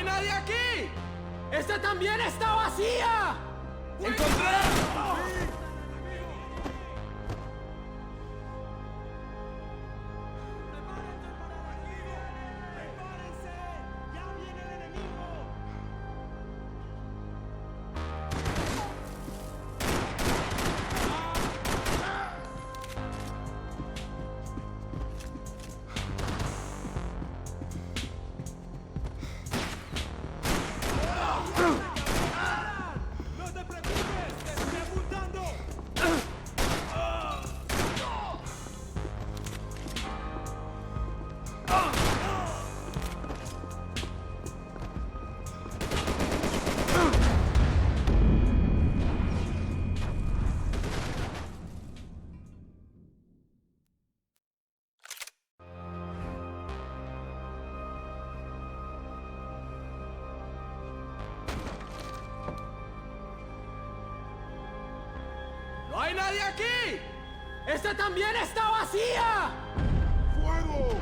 nadie aquí! ¡Esta también está vacía! ¡Encontré! ¡No hay nadie aquí! ¡Esta también está vacía! ¡Fuego!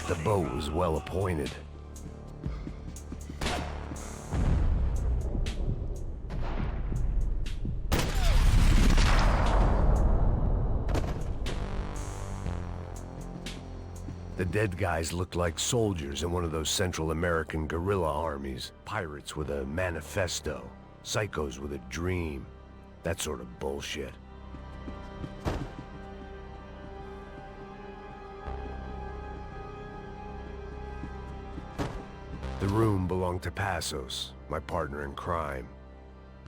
The boat was well appointed. The dead guys looked like soldiers in one of those Central American guerrilla armies. Pirates with a manifesto. Psychos with a dream. That sort of bullshit. The room belonged to Passos, my partner in crime.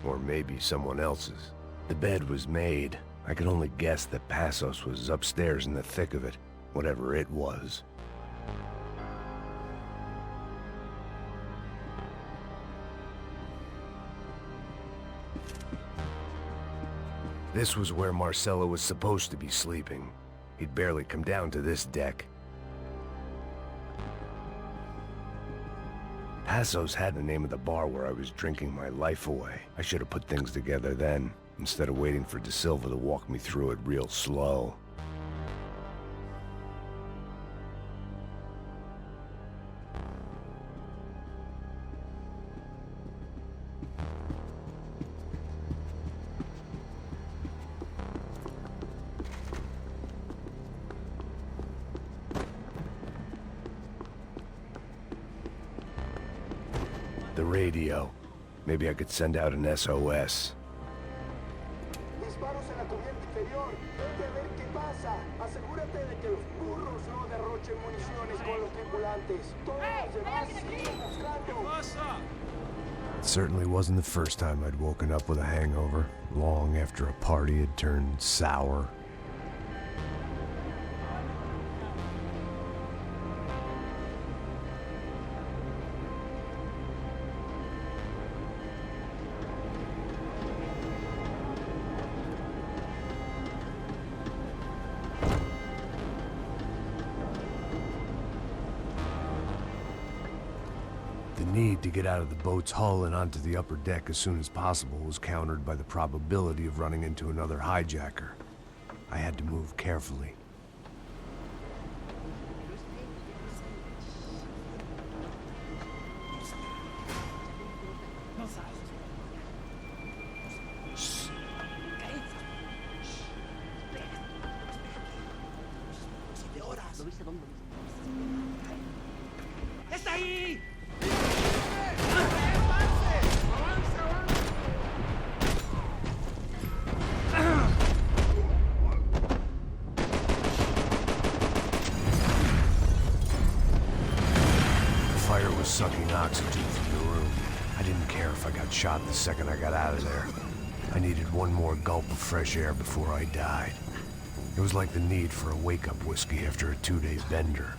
Or maybe someone else's. The bed was made. I could only guess that Passos was upstairs in the thick of it, whatever it was. This was where Marcelo was supposed to be sleeping. He'd barely come down to this deck. Passos had the name of the bar where I was drinking my life away. I should have put things together then, instead of waiting for De Silva to walk me through it real slow. The radio. Maybe I could send out an SOS. Disparos en la cubierta inferior. Vete a ver qué pasa. Asegúrate de que los burros no derrochen municiones con los tripulantes. Todos los demás siguen buscando. It certainly wasn't the first time I'd woken up with a hangover, long after a party had turned sour. The need to get out of the boat's hull and onto the upper deck as soon as possible was countered by the probability of running into another hijacker. I had to move carefully. ¡Está ahí! Sucking oxygen from the room. I didn't care if I got shot the second I got out of there. I needed one more gulp of fresh air before I died. It was like the need for a wake-up whiskey after a 2-day bender.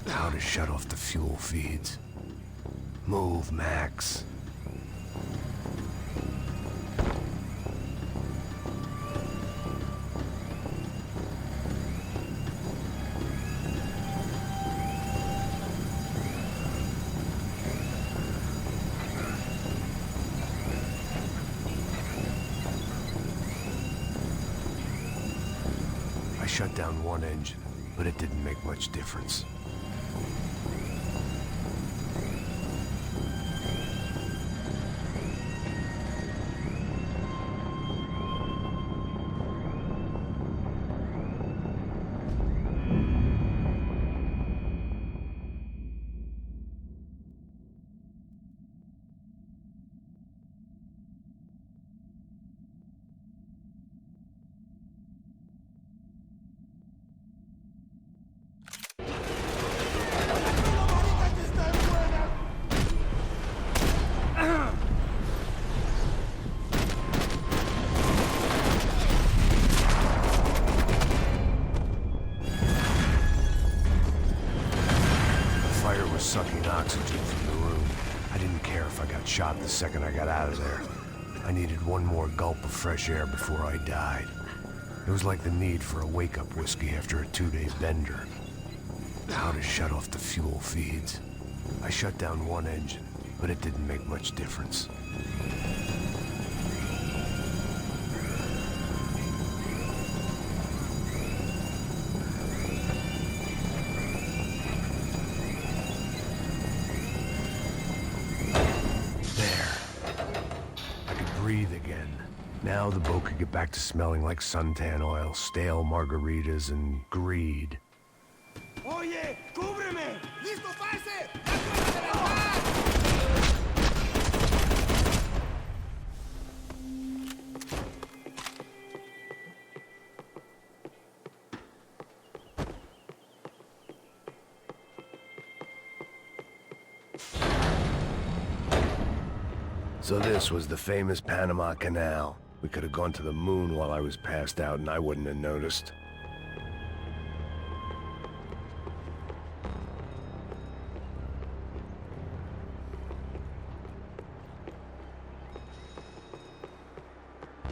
How to shut off the fuel feeds. Move, Max. shut down one engine, but it didn't make much difference. Sucking oxygen from the room. I didn't care if I got shot the second I got out of there. I needed one more gulp of fresh air before I died. It was like the need for a wake-up whiskey after a 2-day bender. How to shut off the fuel feeds. I shut down one engine, but it didn't make much difference. Breathe again. Now the boat could get back to smelling like suntan oil, stale margaritas, and greed. Oye, cúbreme. Listo, parce. So this was the famous Panama Canal. We could have gone to the moon while I was passed out and I wouldn't have noticed.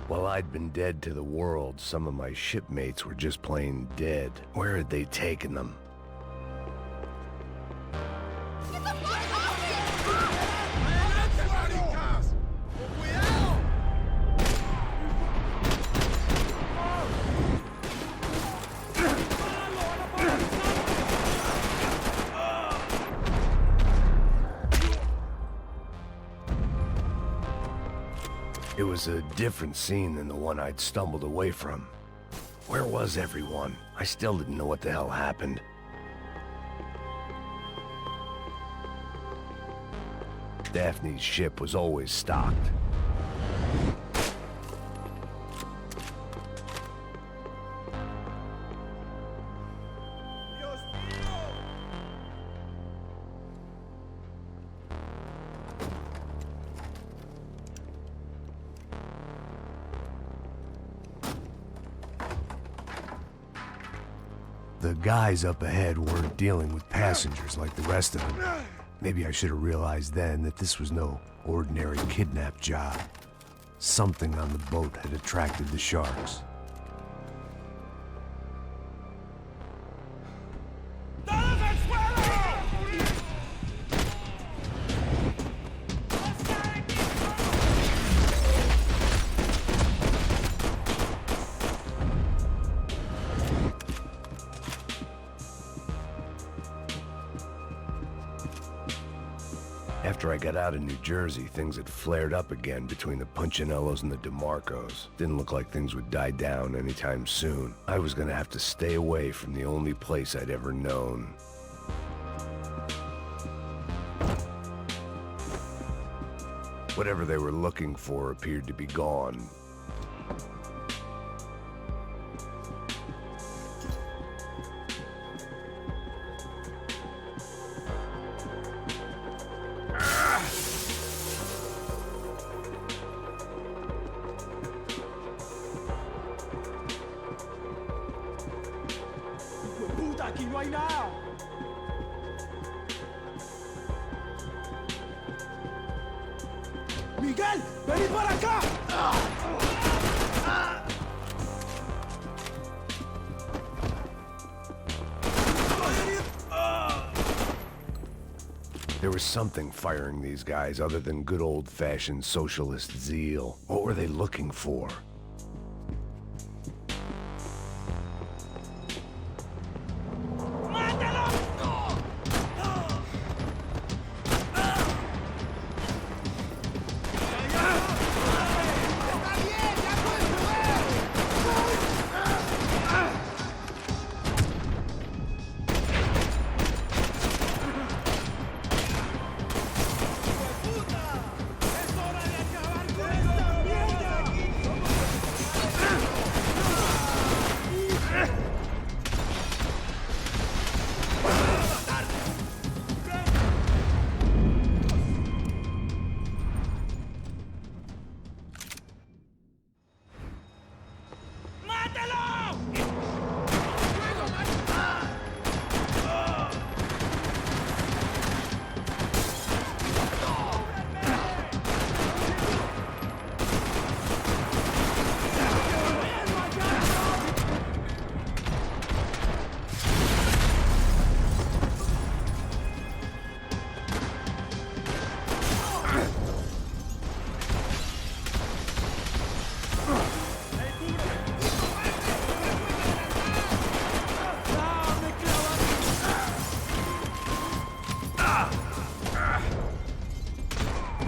While I'd been dead to the world, some of my shipmates were just plain dead. Where had they taken them? It was a different scene than the one I'd stumbled away from. Where was everyone? I still didn't know what the hell happened. Daphne's ship was always stocked. The guys up ahead weren't dealing with passengers like the rest of them. Maybe I should have realized then that this was no ordinary kidnap job. Something on the boat had attracted the sharks. After I got out of New Jersey, things had flared up again between the Punchinellos and the DeMarcos. Didn't look like things would die down anytime soon. I was gonna have to stay away from the only place I'd ever known. Whatever they were looking for appeared to be gone. Aquí no hay nada. Miguel, vení para acá. There was something firing these guys other than good old-fashioned socialist zeal. What were they looking for?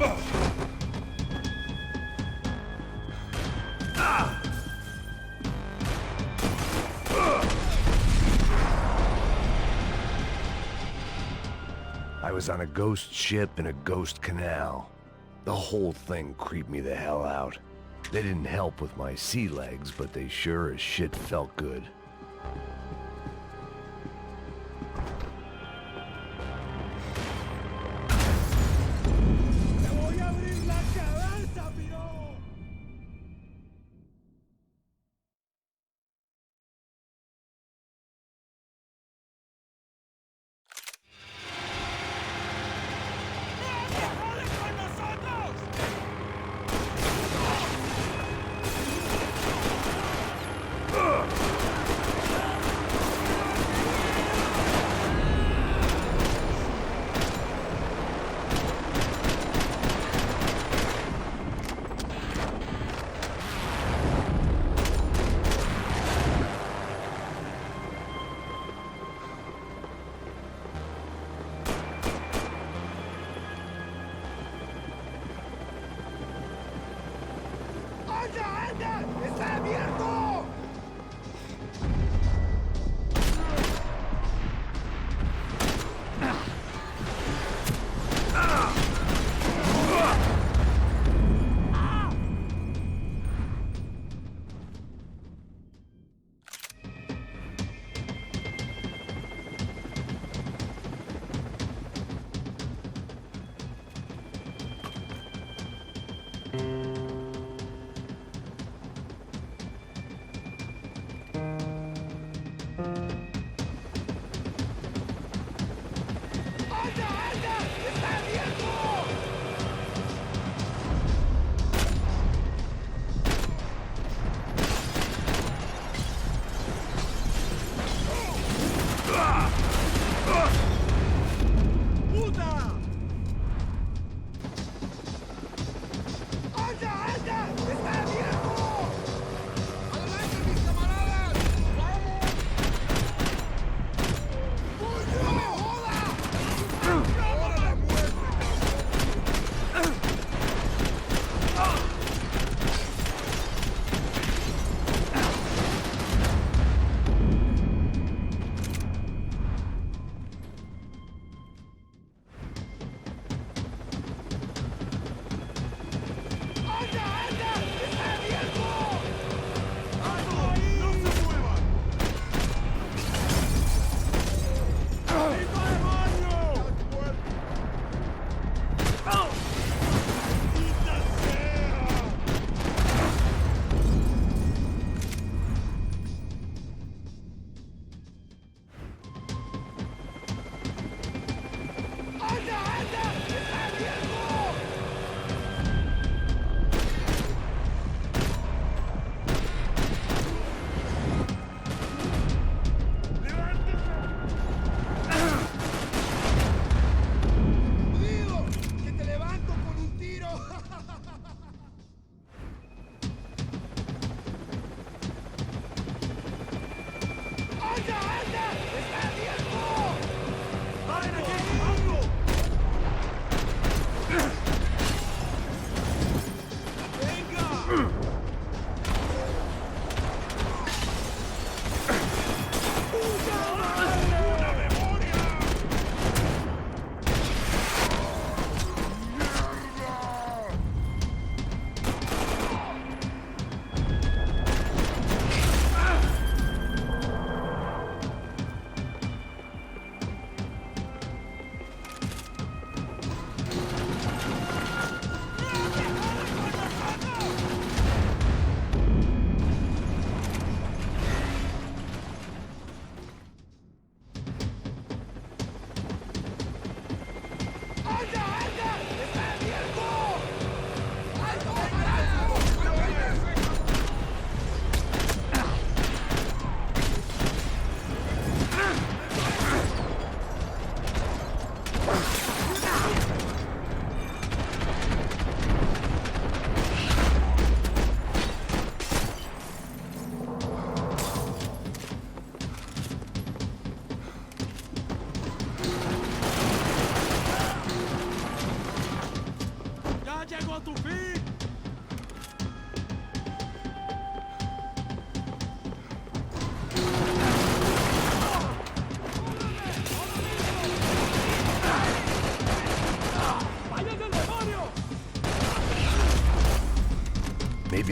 I was on a ghost ship in a ghost canal. The whole thing creeped me the hell out. They didn't help with my sea legs, but they sure as shit felt good.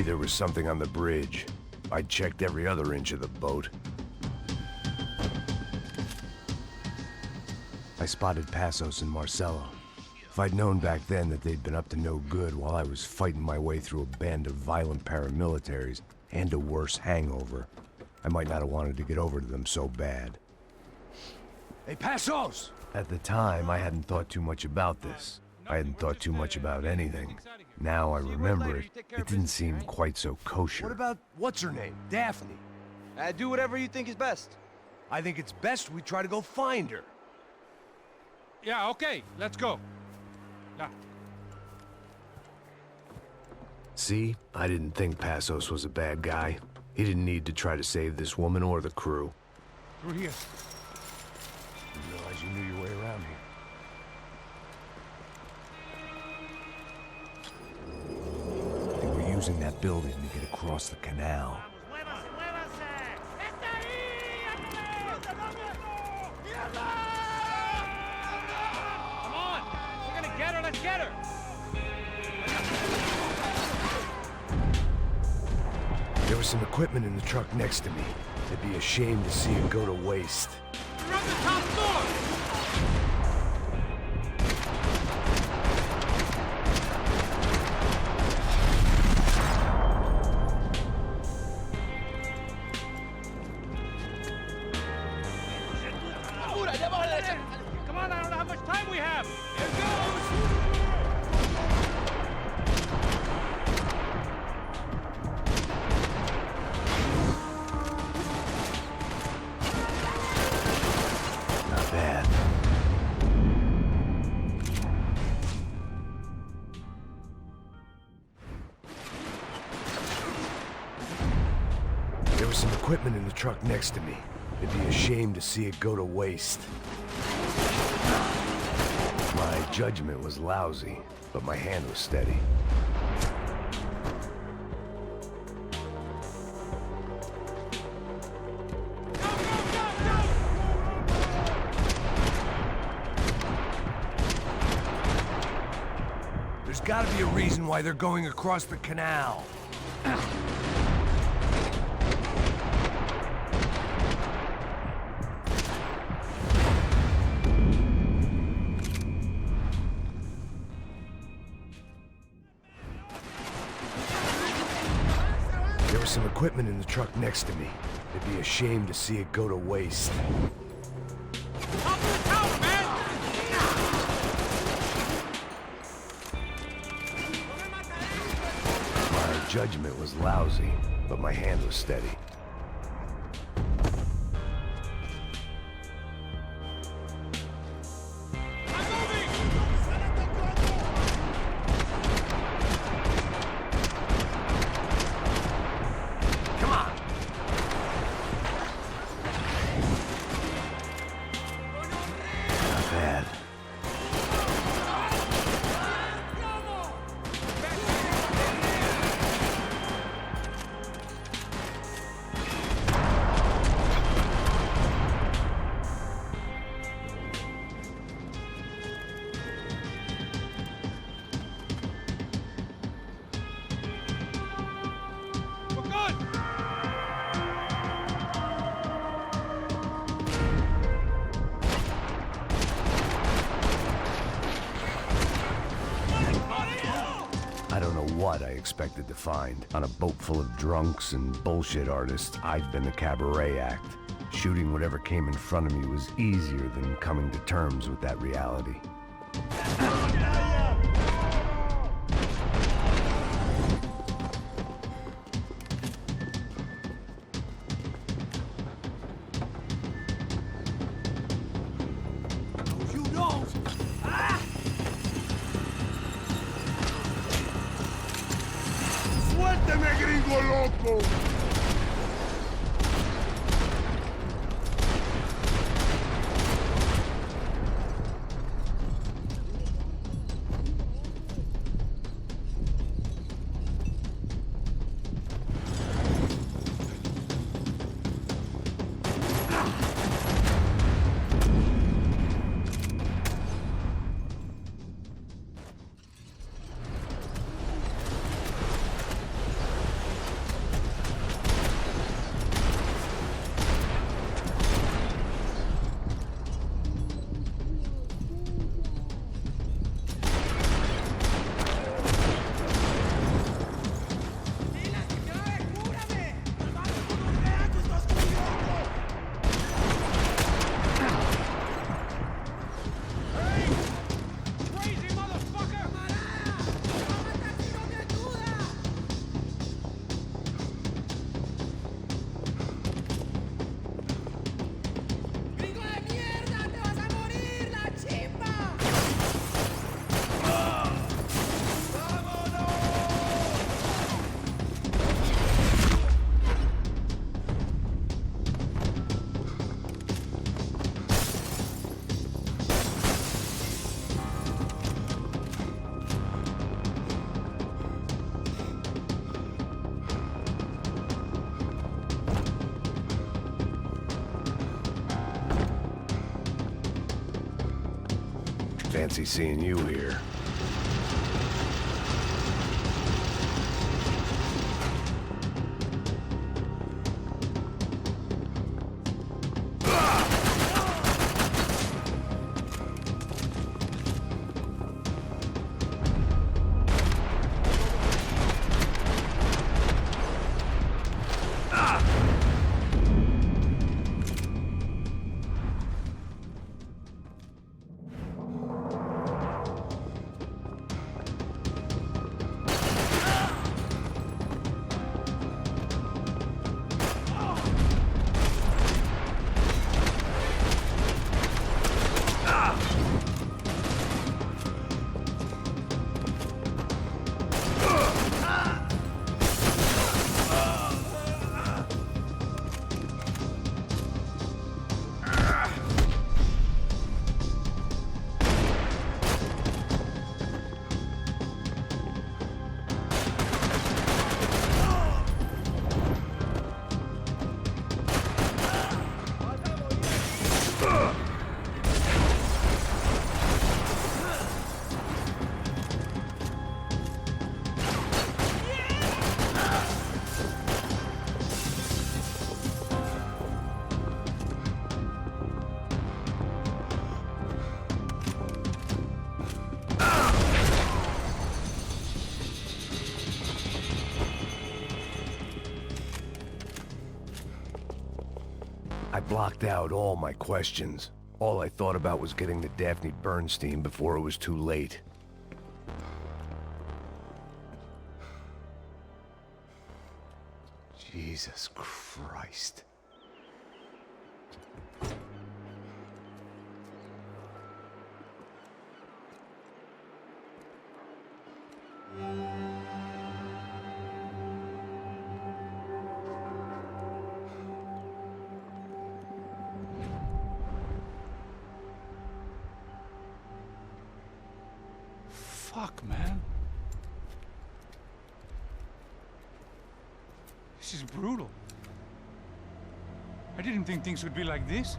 Maybe there was something on the bridge. I checked every other inch of the boat. I spotted Passos and Marcelo. If I'd known back then that they'd been up to no good while I was fighting my way through a band of violent paramilitaries and a worse hangover, I might not have wanted to get over to them so bad. Hey, Passos! At the time, I hadn't thought too much about this. I hadn't thought too much about anything. Now I remember it, it didn't seem quite so kosher. What about, what's her name? Daphne? Do whatever you think is best. I think it's best we try to go find her. Yeah, okay, let's go. Yeah. See? I didn't think Passos was a bad guy. He didn't need to try to save this woman or the crew. Through here. Didn't realize you knew your way around here. They were using that building to get across the canal. Come on! We're gonna get her, let's get her! There was some equipment in the truck next to me. It'd be a shame to see it go to waste. We're on the top floor! Come on, I don't know how much time we have! Here goes! Not bad. There was some equipment in the truck next to me. It'd be a shame to see it go to waste. My judgment was lousy, but my hand was steady. There's gotta be a reason why they're going across the canal. There was some equipment in the truck next to me. It'd be a shame to see it go to waste. Top of the tower, man! My judgment was lousy, but my hand was steady. I'm moving! Come on! Not bad. We're good! I don't know what I expected to find. On a boat full of drunks and bullshit artists, I'd been a cabaret act. Shooting whatever came in front of me was easier than coming to terms with that reality. You know! ¡Suélteme, gringo loco! Fancy seeing you here. I blocked out all my questions. All I thought about was getting to Daphne Bernstein before it was too late. Jesus Christ. Fuck, man. This is brutal. I didn't think things would be like this.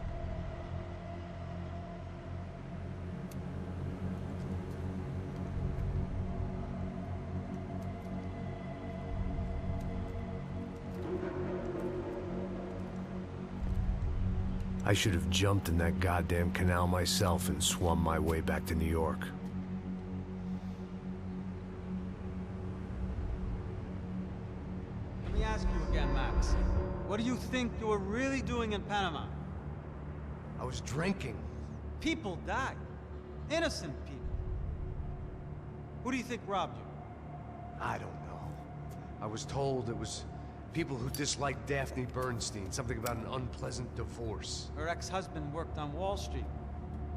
I should have jumped in that goddamn canal myself and swum my way back to New York. Let me ask you again, Max. What do you think you were really doing in Panama? I was drinking. People died. Innocent people. Who do you think robbed you? I don't know. I was told it was people who disliked Daphne Bernstein, something about an unpleasant divorce. Her ex-husband worked on Wall Street.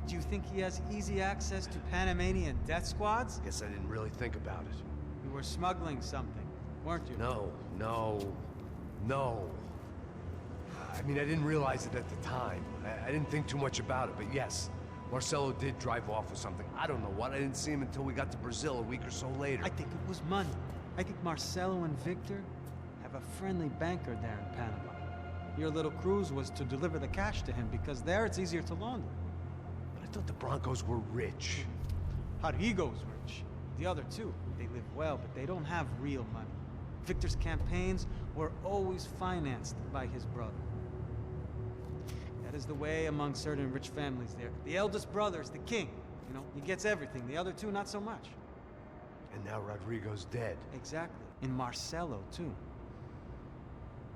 Do you think he has easy access to Panamanian death squads? Guess I didn't really think about it. You were smuggling something, weren't you? No. I mean, I didn't realize it at the time. I didn't think too much about it, but yes, Marcelo did drive off with something. I don't know what. I didn't see him until we got to Brazil a week or so later. I think it was money. I think Marcelo and Victor have a friendly banker there in Panama. Your little cruise was to deliver the cash to him because there it's easier to launder. But I thought the Broncos were rich. Rodrigo's rich. The other two, they live well, but they don't have real money. Victor's campaigns were always financed by his brother. That is the way among certain rich families there. The eldest brother is the king. You know, he gets everything. The other two, not so much. And now Rodrigo's dead. Exactly. And Marcelo, too.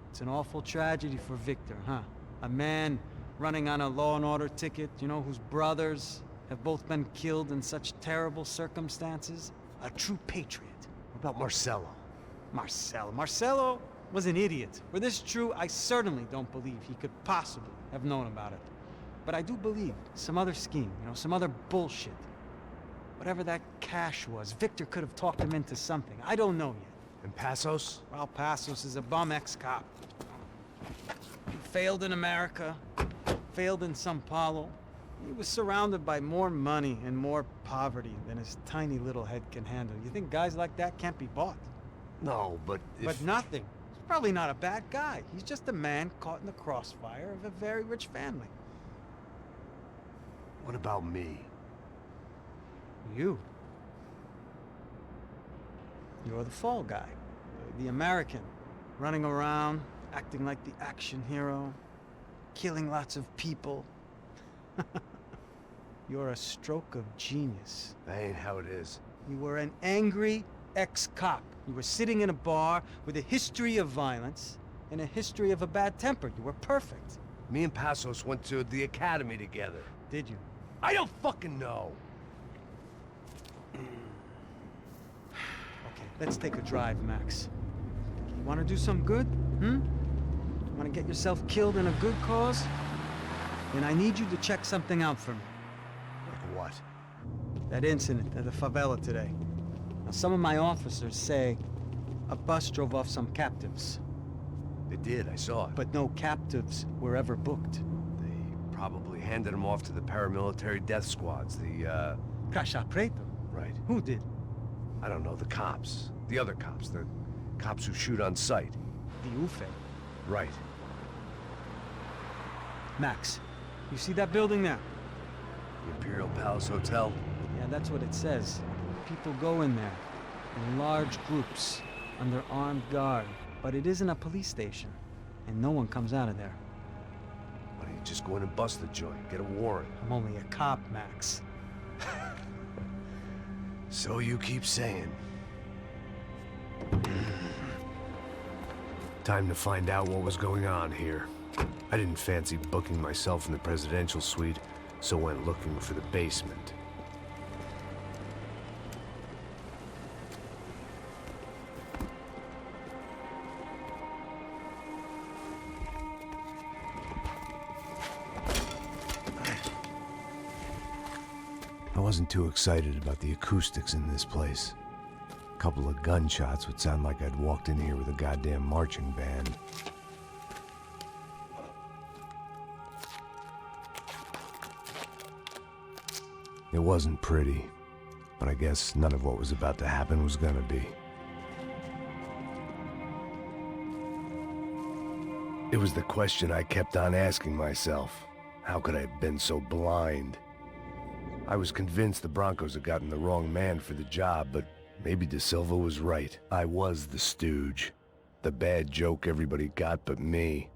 It's an awful tragedy for Victor, huh? A man running on a law and order ticket, you know, whose brothers have both been killed in such terrible circumstances. A true patriot. What about Marcelo? Marcelo was an idiot. Were this true, I certainly don't believe he could possibly have known about it. But I do believe some other scheme, you know, some other bullshit. Whatever that cash was, Victor could have talked him into something. I don't know yet. And Passos? Well, Passos is a bum ex-cop. He failed in America, failed in Sao Paulo. He was surrounded by more money and more poverty than his tiny little head can handle. You think guys like that can't be bought? No, but if... But nothing. He's probably not a bad guy. He's just a man caught in the crossfire of a very rich family. What about me? You? You're the fall guy. The American. Running around, acting like the action hero. Killing lots of people. You're a stroke of genius. That ain't how it is. You were an angry ex-cop. You were sitting in a bar with a history of violence and a history of a bad temper. You were perfect. Me and Passos went to the academy together. Did you? I don't fucking know. Okay, let's take a drive, Max. You want to do some good? Want to get yourself killed in a good cause? Then I need you to check something out for me. Like what? That incident at the favela today. Now, some of my officers say a bus drove off some captives. They did, I saw it. But no captives were ever booked. They probably handed them off to the paramilitary death squads, the, Caixa Preto? Right. Who did? I don't know, the cops. The other cops, the cops who shoot on sight. The UFE. Right. Max, you see that building there? The Imperial Palace Hotel? Yeah, that's what it says. People go in there, in large groups, under armed guard. But it isn't a police station, and no one comes out of there. Why don't you just go in and bust the joint, get a warrant? I'm only a cop, Max. So you keep saying. Time to find out what was going on here. I didn't fancy booking myself in the presidential suite, so went looking for the basement. I wasn't too excited about the acoustics in this place. A couple of gunshots would sound like I'd walked in here with a goddamn marching band. It wasn't pretty, but I guess none of what was about to happen was gonna be. It was the question I kept on asking myself. How could I have been so blind? I was convinced the Broncos had gotten the wrong man for the job, but maybe De Silva was right. I was the stooge. The bad joke everybody got but me.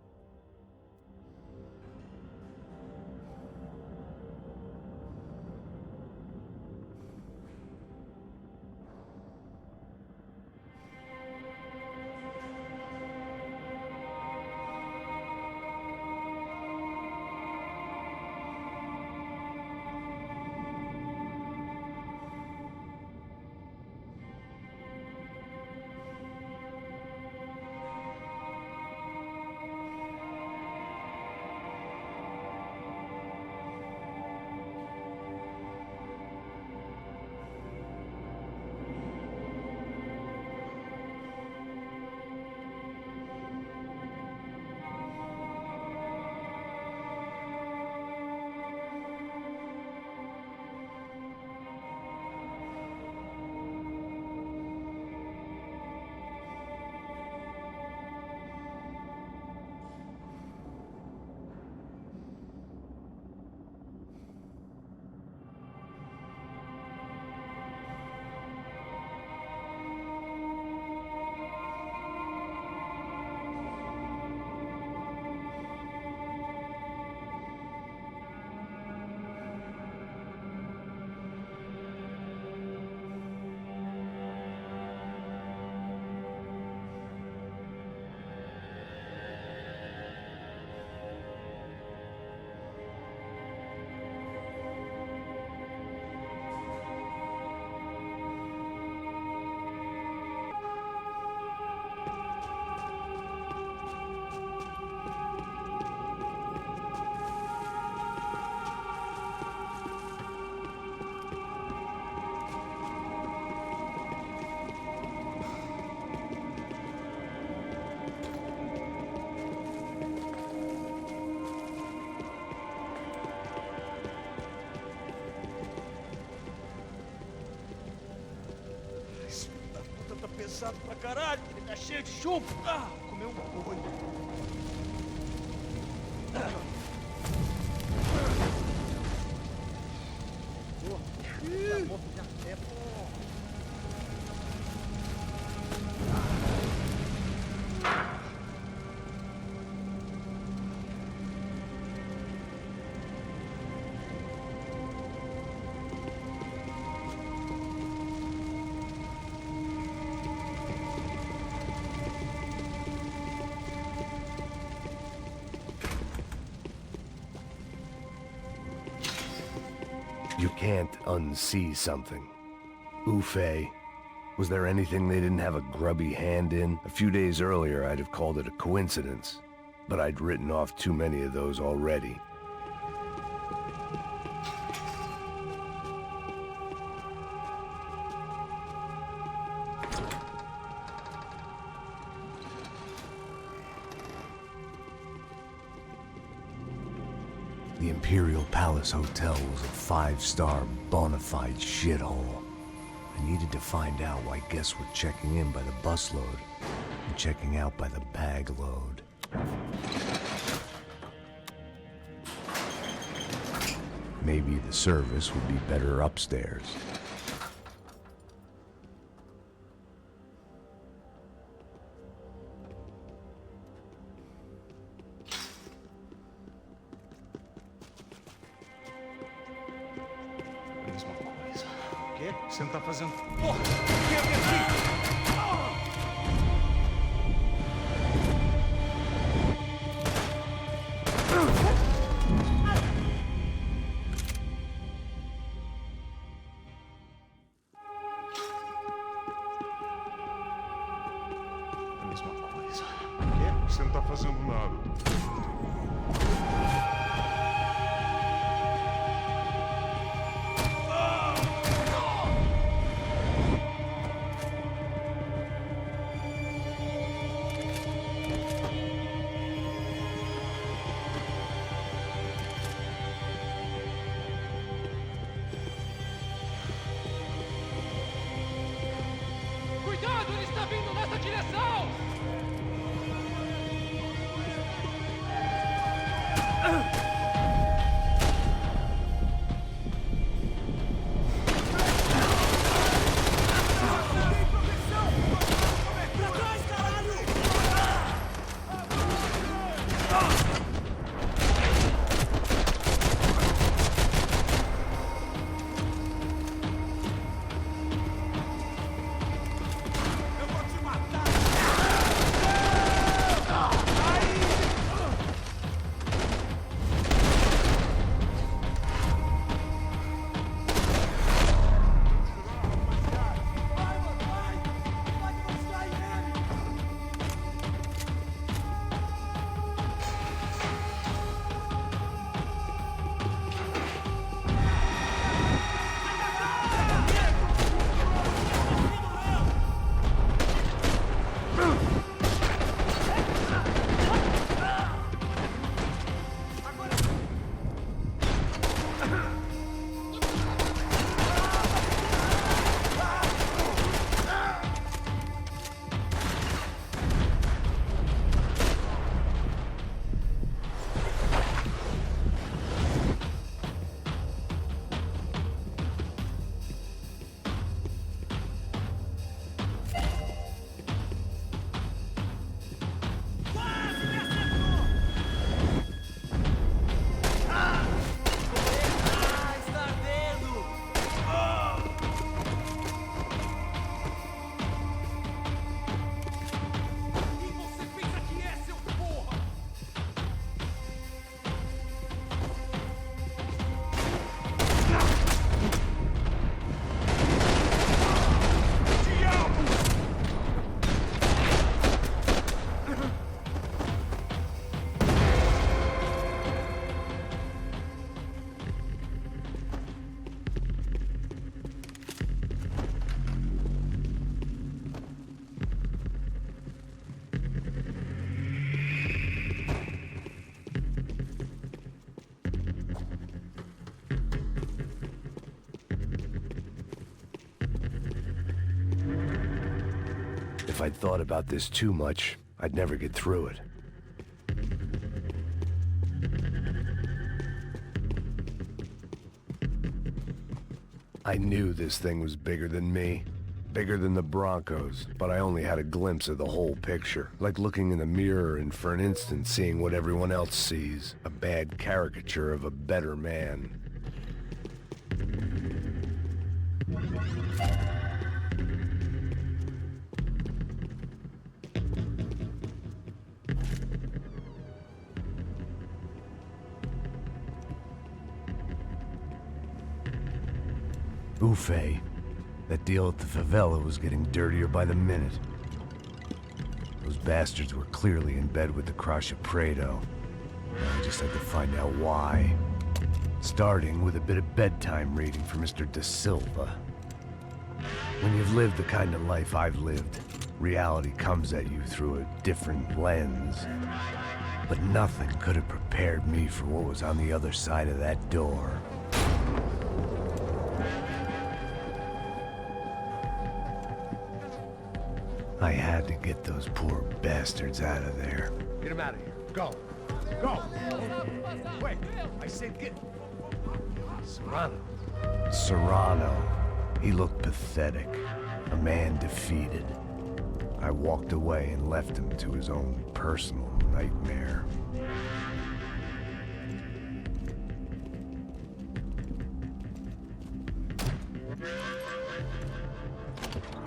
Pesado pra caralho, ele tá cheio de chumbo. Ah, comeu um bagulho. You can't unsee something. Oofay. Was there anything they didn't have a grubby hand in? A few days earlier, I'd have called it a coincidence, but I'd written off too many of those already. The Imperial Palace Hotel was a five-star, bona fide shithole. I needed to find out why guests were checking in by the busload and checking out by the bag load. Maybe the service would be better upstairs. Você não tá fazendo... Porra! Quem é aqui? A mesma coisa. O quê? Você não tá fazendo nada. Cuidado, ele está vindo nessa direção! If I'd thought about this too much, I'd never get through it. I knew this thing was bigger than me. Bigger than the Broncos, but I only had a glimpse of the whole picture. Like looking in the mirror and for an instant seeing what everyone else sees. A bad caricature of a better man. Ufe. That deal at the favela was getting dirtier by the minute. Those bastards were clearly in bed with the Crusher Prado. I just had to find out why. Starting with a bit of bedtime reading for Mr. Da Silva. When you've lived the kind of life I've lived, reality comes at you through a different lens. But nothing could have prepared me for what was on the other side of that door. I had to get those poor bastards out of there. Get them out of here. Go. Go. Wait. I said get... Serrano. Serrano. He looked pathetic. A man defeated. I walked away and left him to his own personal nightmare.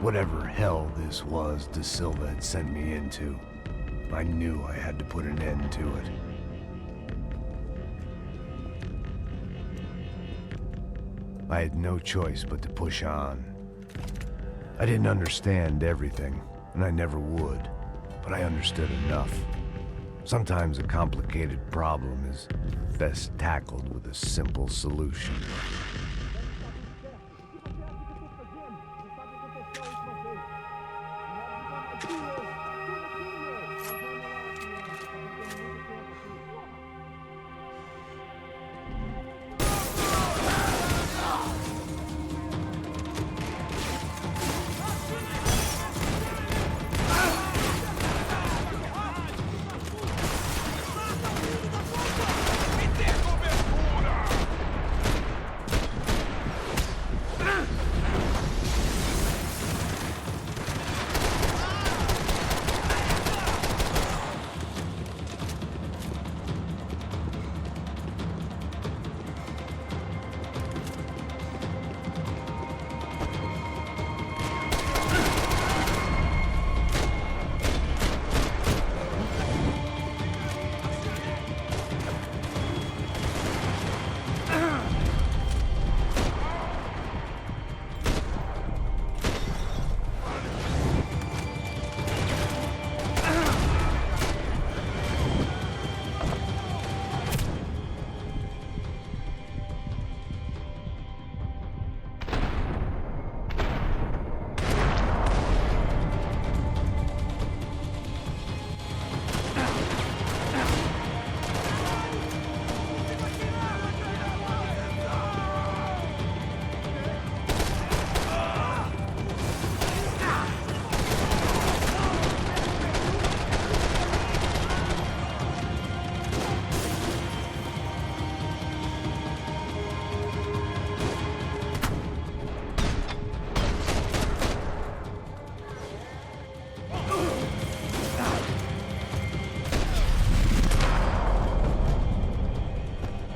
Whatever hell this was Da Silva had sent me into, I knew I had to put an end to it. I had no choice but to push on. I didn't understand everything, and I never would, but I understood enough. Sometimes a complicated problem is best tackled with a simple solution.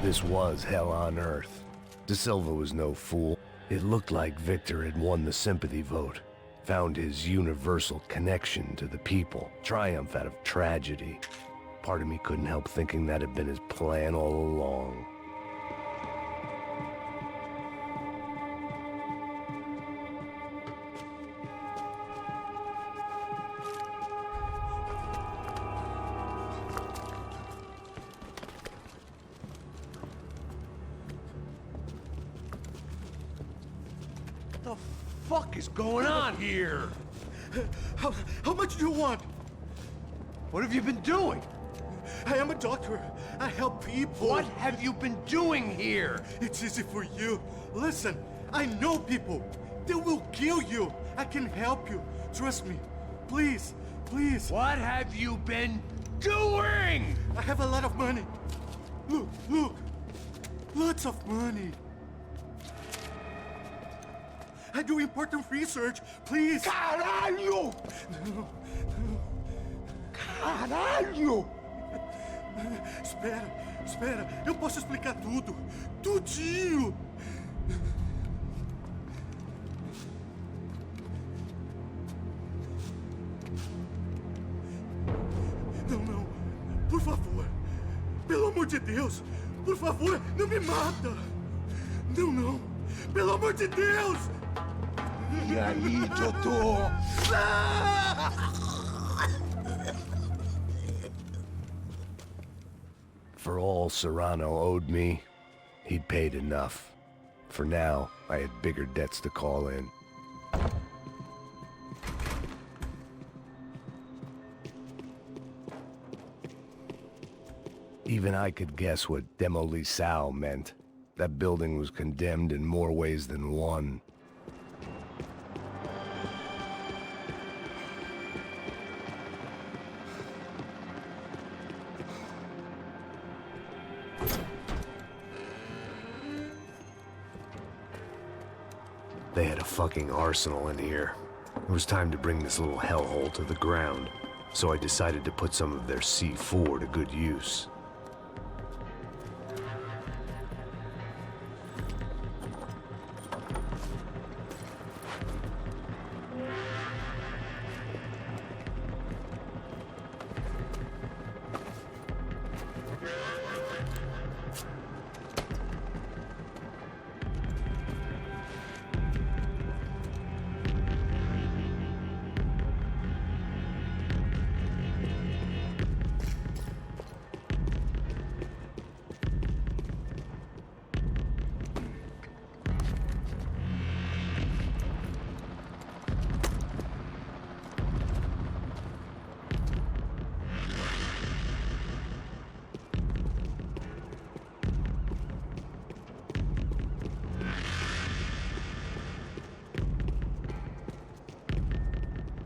This was hell on earth. Da Silva was no fool. It looked like Victor had won the sympathy vote, found his universal connection to the people, triumph out of tragedy. Part of me couldn't help thinking that had been his plan all along. What the fuck is going on here? How much do you want? What have you been doing? I am a doctor. I help people. What have you been doing here? It's easy for you. Listen, I know people. They will kill you. I can help you. Trust me. Please, please. What have you been doing? I have a lot of money. Look, look. Lots of money. I do important research. Please. Caralho! Caralho! Espera. Eu posso explicar tudo. Tudinho. Não. Por favor. Pelo amor de Deus. Por favor, não me mata. Não. Pelo amor de Deus. E aí, doutor? For all Serrano owed me, he'd paid enough. For now, I had bigger debts to call in. Even I could guess what demolisal meant. That building was condemned in more ways than one. They had a fucking arsenal in here. It was time to bring this little hellhole to the ground, so I decided to put some of their C4 to good use.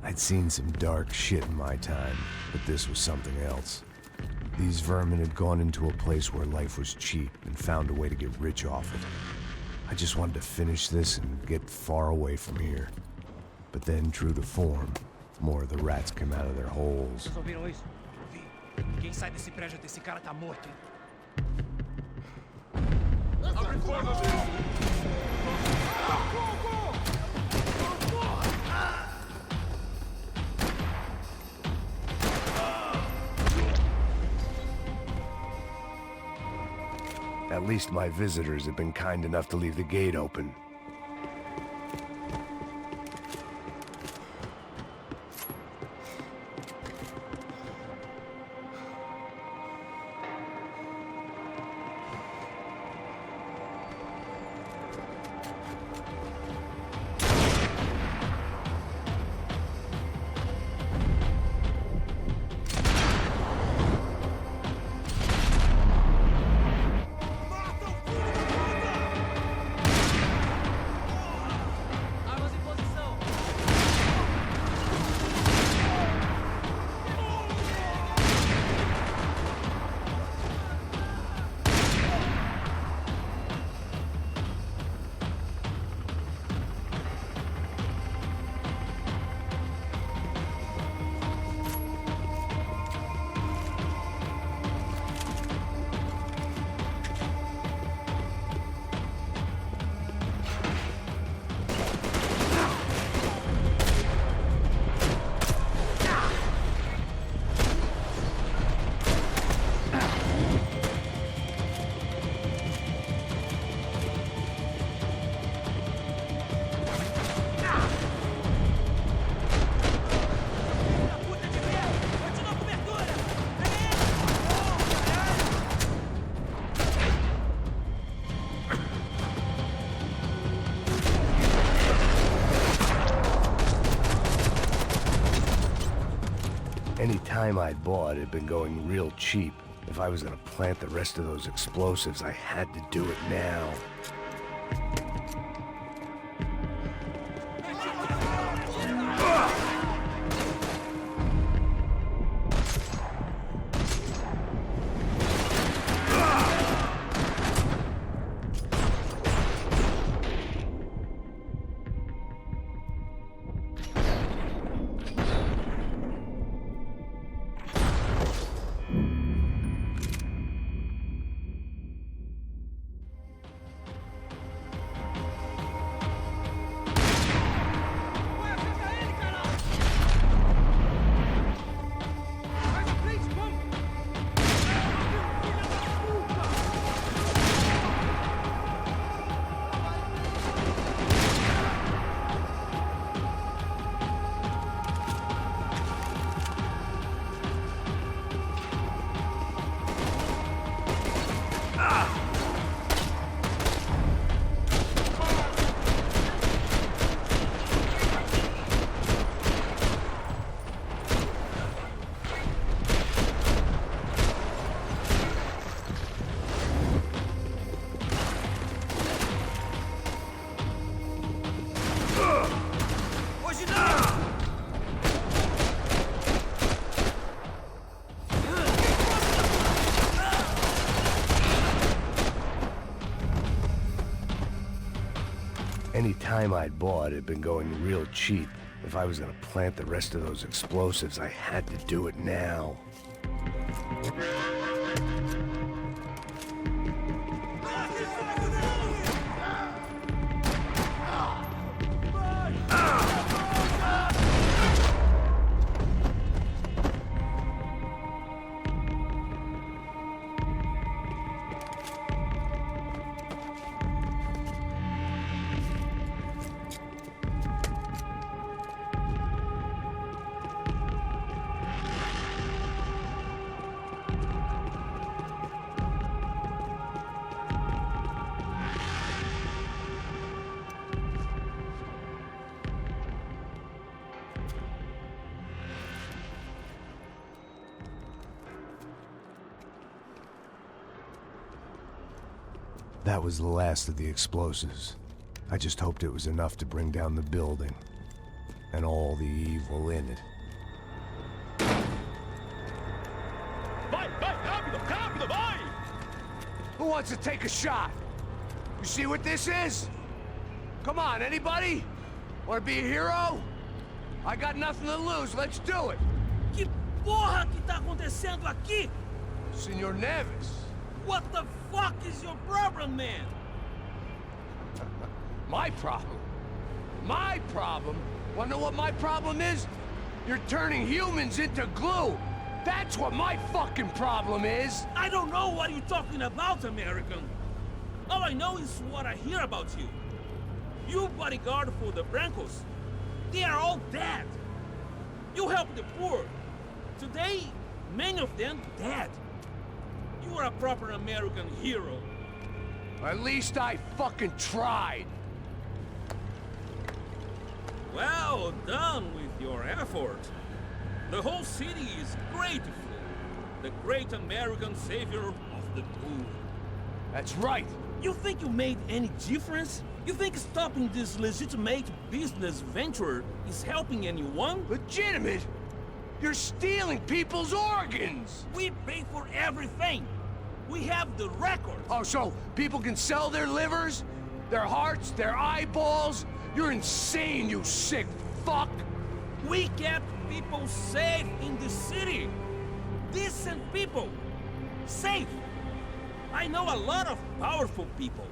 I'd seen some dark shit in my time, but this was something else. These vermin had gone into a place where life was cheap and found a way to get rich off it. I just wanted to finish this and get far away from here. But then, true to form, more of the rats came out of their holes. Vocês ouviram isso? Vi. Quem sai desse prédio desse cara tá morto, hein? Abre fogo! At least my visitors have been kind enough to leave the gate open. Any time I'd bought had been going real cheap. If I was gonna plant the rest of those explosives, I had to do it now. Any time I'd bought had been going real cheap. If I was gonna plant the rest of those explosives, I had to do it now. That was the last of the explosives. I just hoped it was enough to bring down the building. And all the evil in it. Vai, rápido, rápido, vai! Who wants to take a shot? You see what this is? Come on, anybody? Want to be a hero? I got nothing to lose, let's do it! Que porra que tá acontecendo aqui? Senor Neves. What the fuck is your problem, man? My problem? My problem? Wanna know what my problem is? You're turning humans into glue! That's what my fucking problem is! I don't know what you're talking about, American. All I know is what I hear about you. You bodyguard for the Brancos. They are all dead. You help the poor. Today, many of them dead. You are a proper American hero. At least I fucking tried. Well done with your effort. The whole city is grateful. The great American savior of the poor. That's right. You think you made any difference? You think stopping this legitimate business venture is helping anyone? Legitimate? You're stealing people's organs! We pay for everything. We have the record. Oh, so people can sell their livers? Their hearts? Their eyeballs? You're insane, you sick fuck! We kept people safe in the city. Decent people. Safe. I know a lot of powerful people.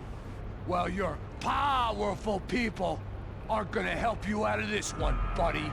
Well, your powerful people aren't gonna help you out of this one, buddy.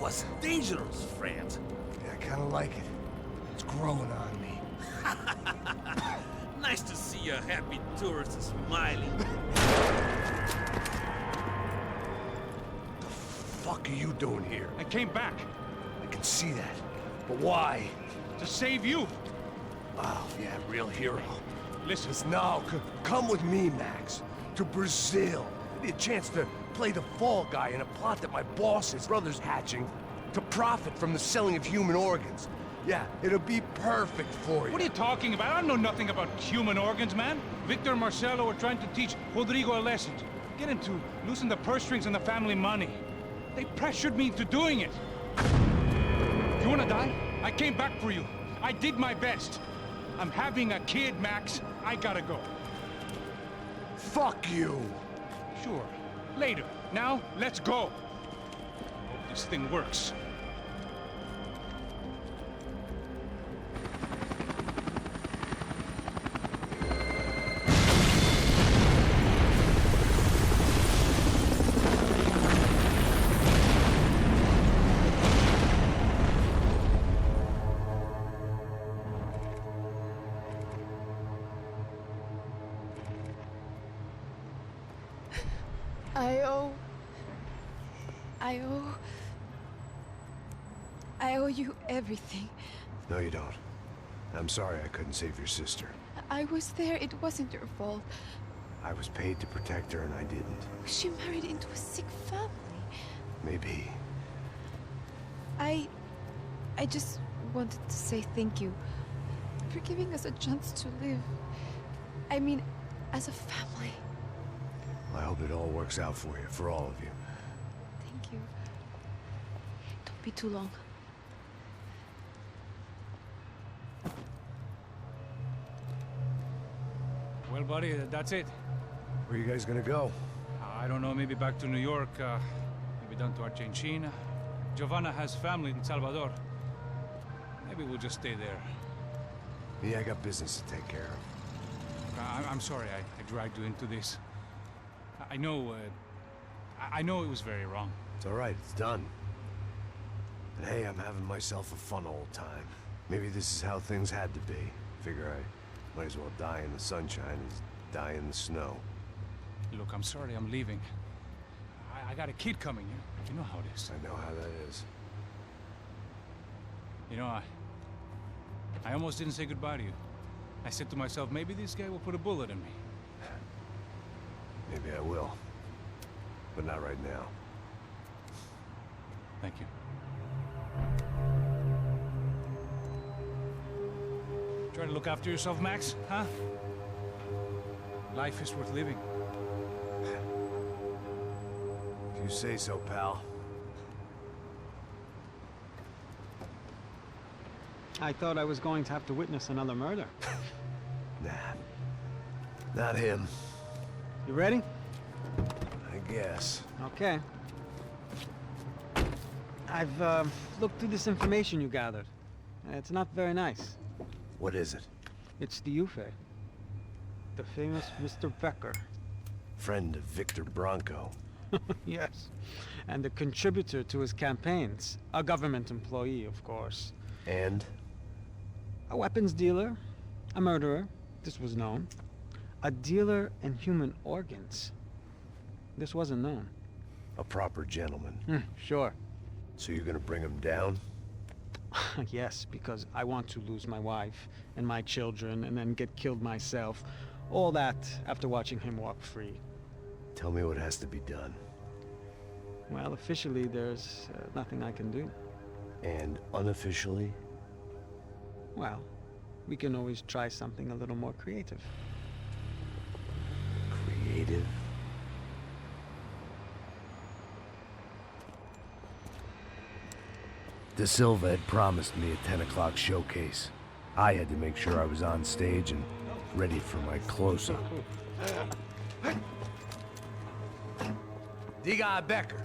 was dangerous, friend. Yeah, I kinda like it. It's growing on me. Nice to see a happy tourist smiling. The fuck are you doing here? I came back I can see that. But why? to save you. Oh, yeah, real hero. Listen, Now, come with me, Max. To Brazil. Be a chance to play the fall guy in a plot that my boss's brother's hatching to profit from the selling of human organs. Yeah, it'll be perfect for you. what are you talking about? I know nothing about human organs, man. Victor and Marcelo are trying to teach Rodrigo a lesson. Get him to loosen the purse strings on the family money. They pressured me into doing it. You wanna die? I came back for you. I did my best. I'm having a kid, Max. I gotta go. Fuck you! Sure. Later. Now, let's go. Hope this thing works. I owe you everything. No, you don't. I'm sorry I couldn't save your sister. I was there. It wasn't your fault. I was paid to protect her and I didn't. She married into a sick family. Maybe. I just wanted to say thank you for giving us a chance to live. I mean, as a family. I hope it all works out for you, for all of you. Thank you. Don't be too long. Well, buddy, that's it. Where are you guys gonna go? I don't know, maybe back to New York, maybe down to Argentina. Giovanna has family in Salvador. Maybe we'll just stay there. Yeah, I got business to take care of. I'm sorry I dragged you into this. I know it was very wrong. It's all right, it's done. And hey, I'm having myself a fun old time. Maybe this is how things had to be. Figure I might as well die in the sunshine as die in the snow. Look, I'm sorry I'm leaving. I got a kid coming, you know how it is. I know how that is. You know, I almost didn't say goodbye to you. I said to myself, maybe this guy will put a bullet in me. Maybe I will. But not right now. Thank you. Try to look after yourself, Max, huh? Life is worth living. If you say so, pal. I thought I was going to have to witness another murder. Nah. Not him. You ready? I guess. Okay. I've looked through this information you gathered. It's not very nice. What is it? It's the UFE. The famous Mr. Becker. Friend of Victor Bronco. Yes. And a contributor to his campaigns. A government employee, of course. And? A weapons dealer. A murderer. This was known. A dealer in human organs. This wasn't known. A proper gentleman. Sure. So you're gonna bring him down? Yes, because I want to lose my wife and my children and then get killed myself. All that after watching him walk free. Tell me what has to be done. Well, officially, there's nothing I can do. And unofficially? Well, we can always try something a little more creative. Creative? De Silva had promised me a 10 o'clock showcase. I had to make sure I was on stage and ready for my close-up. Diga a Becker.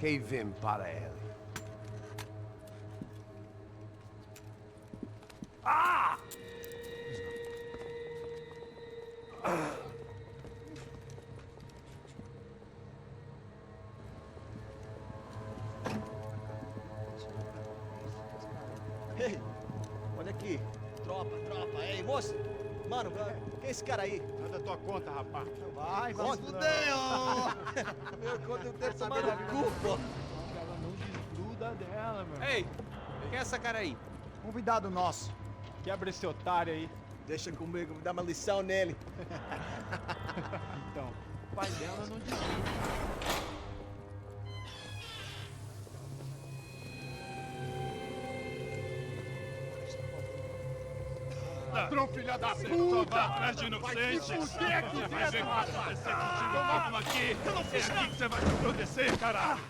Que vim para ele. Ah! Olha aqui. Tropa. Ei, moço. Mano, quem é esse cara aí? Nada tua conta, rapaz. Vai, fudeu! Meu, conta eu quero saber da culpa. Ela não desgruda dela, meu. Ei, quem é essa cara aí? Convidado nosso. Quebra esse otário aí. Deixa comigo, vou dar uma lição nele. Então, o pai dela não desgruda. Ladrão, filha da puta! Vai atrás de inocentes! Vai ver o que vai acontecer contigo mesmo aqui! É aqui que você vai se acontecer, caralho!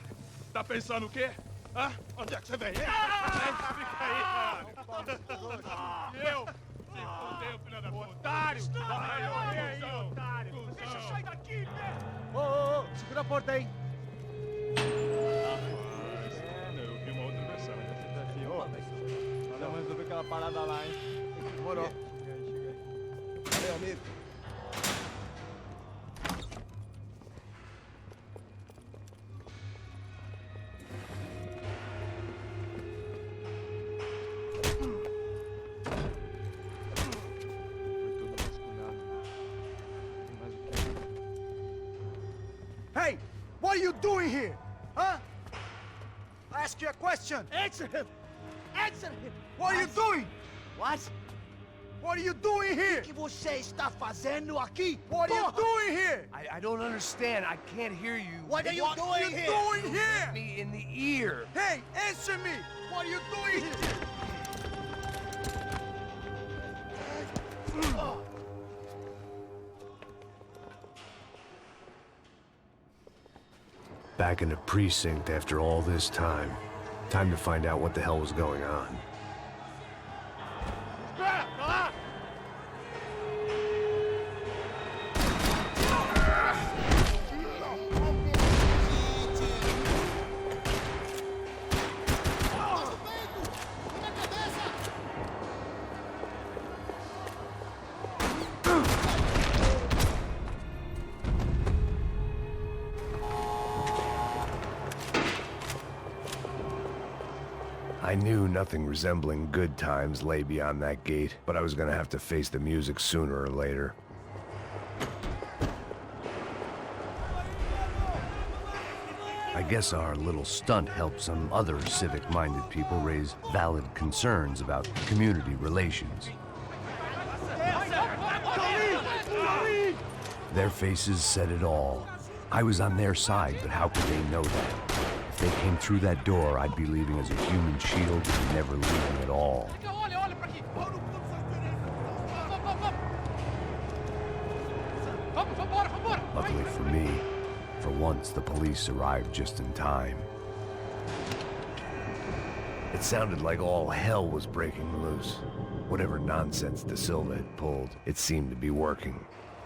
Tá pensando o quê? Hã? Onde é que você vem? Fica aí, caralho! Eu? Se fodeu, filha da puta! Otário! Vai morrer aí, otário! Deixa eu sair daqui, velho! Ô, segura a porta aí. Eu vi uma outra versão. Vamos resolver aquela parada lá, hein? Demorou. Chega aí. Valeu, amigo. Hey! What are you doing here? Huh? I ask you a question. Answer him! Answer him! What are you doing? What? What are you doing here? O que você está fazendo aqui? What are you doing here? I don't understand. I can't hear you. What are you What are doing you here? doing here? Me in the ear. Hey, answer me! What are you doing here? Back in the precinct after all this time. Time to find out what the hell was going on. I knew nothing resembling good times lay beyond that gate, but I was gonna have to face the music sooner or later. I guess our little stunt helped some other civic-minded people raise valid concerns about community relations. Their faces said it all. I was on their side, but how could they know that? If they came through that door, I'd be leaving as a human shield and never leaving at all. Luckily for me, for once the police arrived just in time. It sounded like all hell was breaking loose. Whatever nonsense De Silva had pulled, it seemed to be working.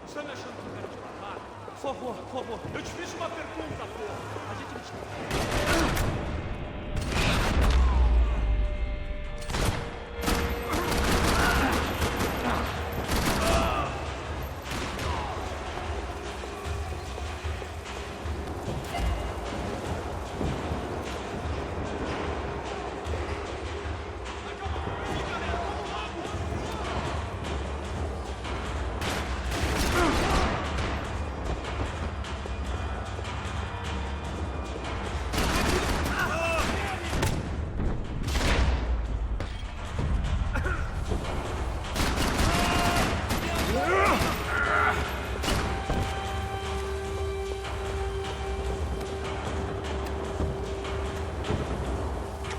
Você me achando que eu quero te matar? Por favor, eu te fiz uma pergunta, porra. A gente não te...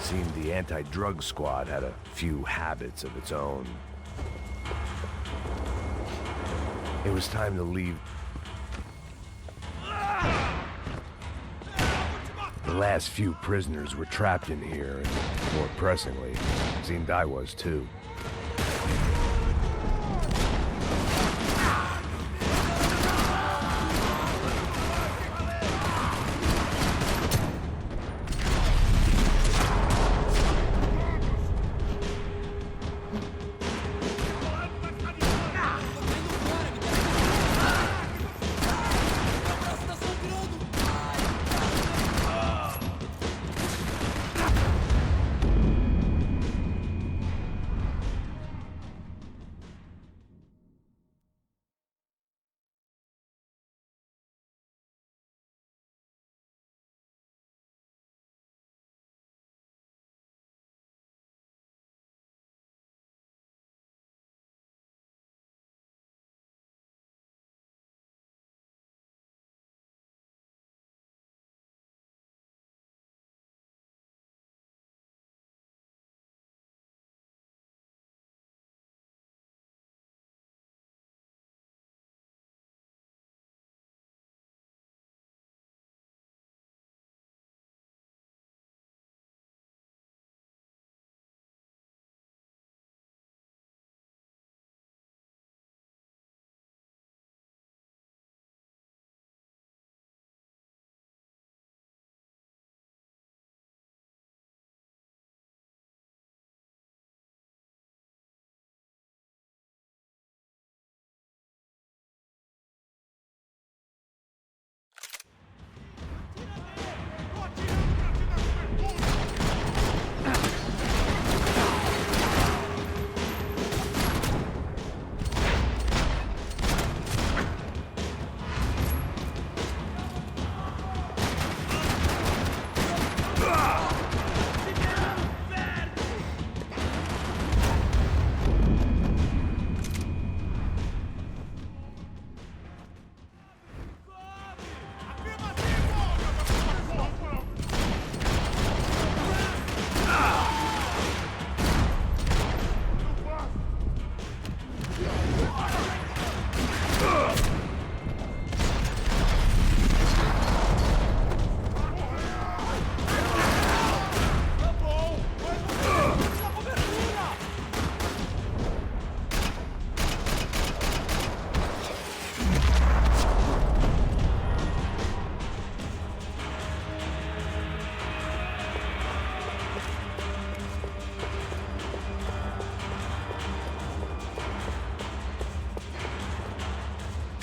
Seemed the anti-drug squad had a few habits of its own. It was time to leave. The last few prisoners were trapped in here, and more pressingly, it seemed I was too.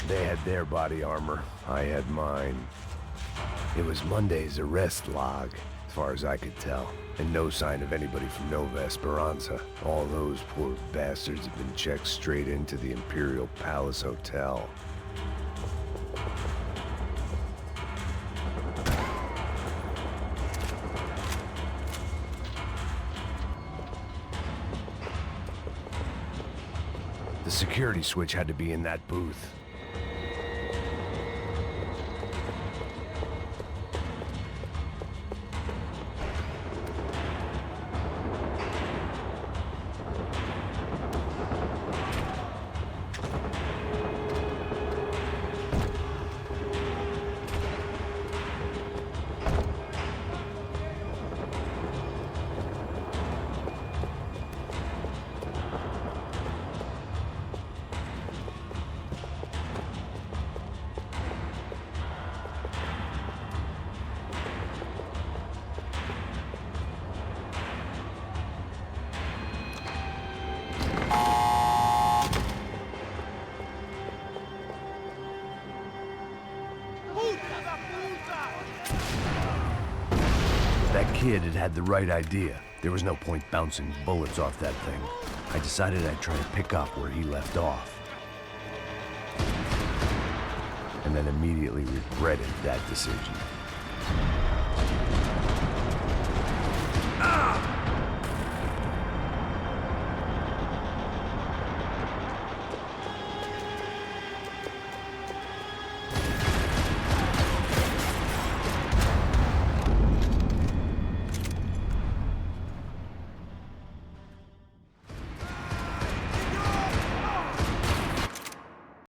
They had their body armor. I had mine. It was Monday's arrest log, as far as I could tell. And no sign of anybody from Nova Esperanza. All those poor bastards have been checked straight into the Imperial Palace Hotel. The security switch had to be in that booth. That kid had the right idea. There was no point bouncing bullets off that thing. I decided I'd try and pick up where he left off. And then immediately regretted that decision. Ah!